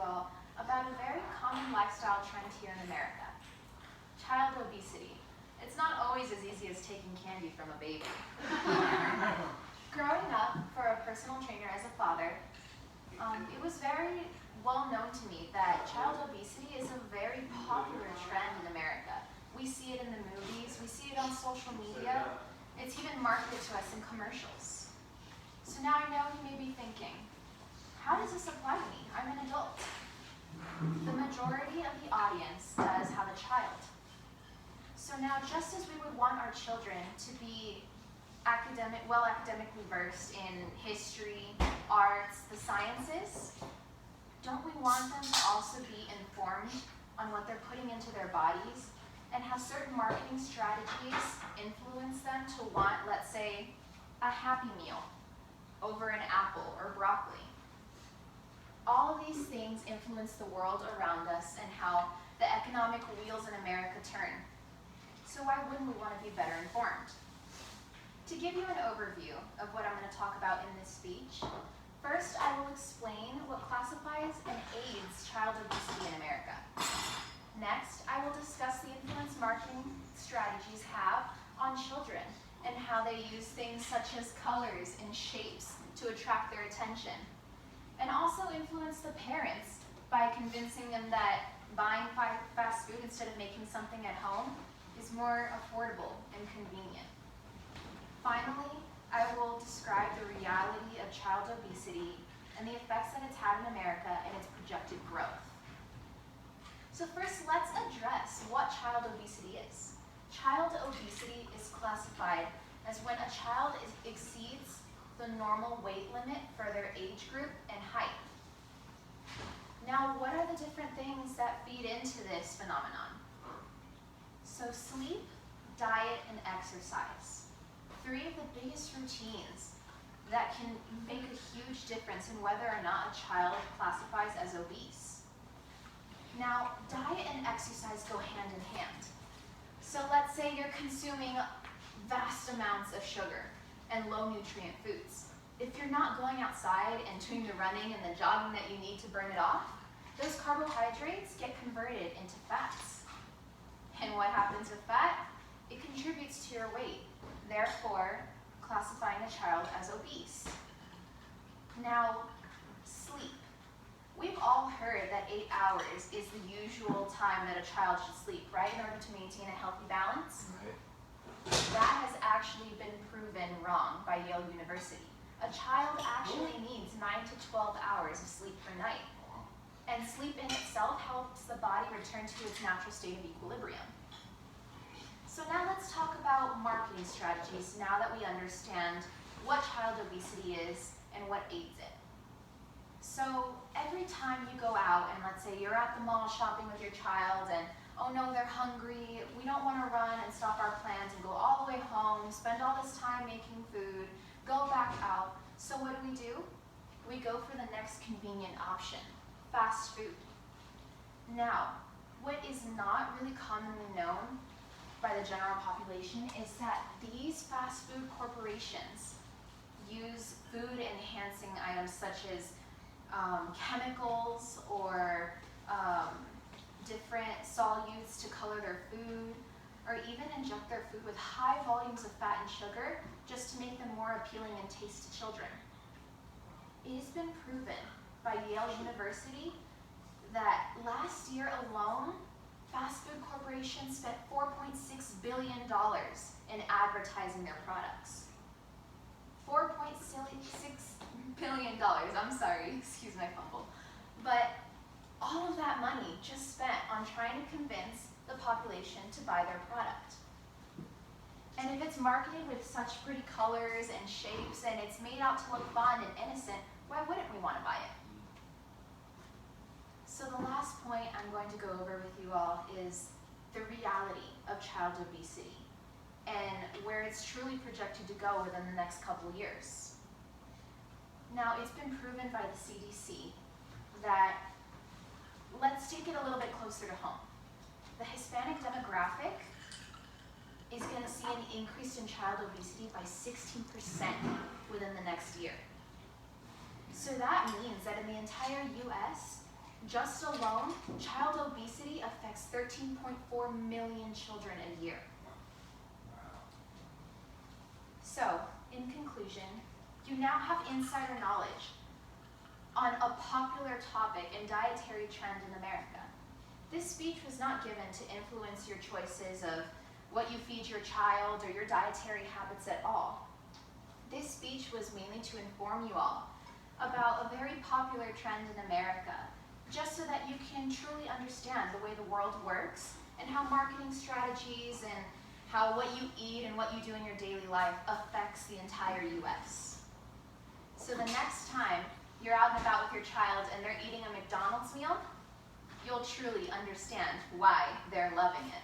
y'all about a very common lifestyle trend here in America, child obesity. It's not always as easy as taking candy from a baby. Growing up, for a personal trainer as a father, it was very well known to me that child obesity is a very popular trend in America. We see it in the movies, we see it on social media, it's even marketed to us in commercials. So now I know you may be thinking, how does this apply to me? I'm an adult. The majority of the audience does have a child. So now, just as we would want our children to be academically versed in history, arts, the sciences, don't we want them to also be informed on what they're putting into their bodies and have certain marketing strategies influence them to want, let's say, a Happy Meal over an apple or broccoli? All of these things influence the world around us and how the economic wheels in America turn. So why wouldn't we want to be better informed? To give you an overview of what I'm going to talk about in this speech, first I will explain what classifies and aids child obesity in America. Next, I will discuss the influence marketing strategies have on children and how they use things such as colors and shapes to attract their attention, and also influence the parents by convincing them that buying fast food instead of making something at home is more affordable and convenient. Finally, I will describe the reality of child obesity and the effects that it's had in America and its projected growth. So first, let's address what child obesity is. Child obesity is classified as when a child exceeds the normal weight limit for their age group and height. Now, what are the different things that feed into this phenomenon? So sleep, diet, and exercise. Three of the biggest routines that can make a huge difference in whether or not a child classifies as obese. Now, diet and exercise go hand in hand. So let's say you're consuming vast amounts of sugar and low nutrient foods. If you're not going outside and doing the running and the jogging that you need to burn it off, those carbohydrates get converted into fats. And what happens with fat? It contributes to your weight, therefore classifying a child as obese. Now, sleep. We've all heard that 8 hours is the usual time that a child should sleep, right, in order to maintain a healthy balance? Right. That has actually been proven wrong by Yale University. A child actually needs 9 to 12 hours of sleep per night. And sleep in itself helps the body return to its natural state of equilibrium. So now let's talk about marketing strategies now that we understand what child obesity is and what aids it. So every time you go out and let's say you're at the mall shopping with your child and oh no, they're hungry, we don't want to run and stop our plans and go all the way home, spend all this time making food, go back out. So what do? We go for the next convenient option. Fast food. Now, what is not really commonly known by the general population is that these fast food corporations use food-enhancing items such as chemicals or different solutes to color their food, or even inject their food with high volumes of fat and sugar just to make them more appealing in taste to children. It has been proven by Yale University that last year alone, fast food corporations spent $4.6 billion in advertising their products. $4.6 billion, I'm sorry, excuse my fumble. But all of that money just spent on trying to convince the population to buy their product. And if it's marketed with such pretty colors and shapes and it's made out to look fun and innocent, why wouldn't we want to buy it? So the last point I'm going to go over with you all is the reality of child obesity and where it's truly projected to go within the next couple years. Now, it's been proven by the CDC that, let's take it a little bit closer to home. The Hispanic demographic is going to see an increase in child obesity by 16% within the next year. So that means that in the entire US, Just alone, child obesity affects 13.4 million children a year. So, in conclusion, you now have insider knowledge on a popular topic and dietary trend in America. This speech was not given to influence your choices of what you feed your child or your dietary habits at all. This speech was mainly to inform you all about a very popular trend in America, just so that you can truly understand the way the world works and how marketing strategies and how what you eat and what you do in your daily life affects the entire US. So the next time you're out and about with your child and they're eating a McDonald's meal, you'll truly understand why they're loving it.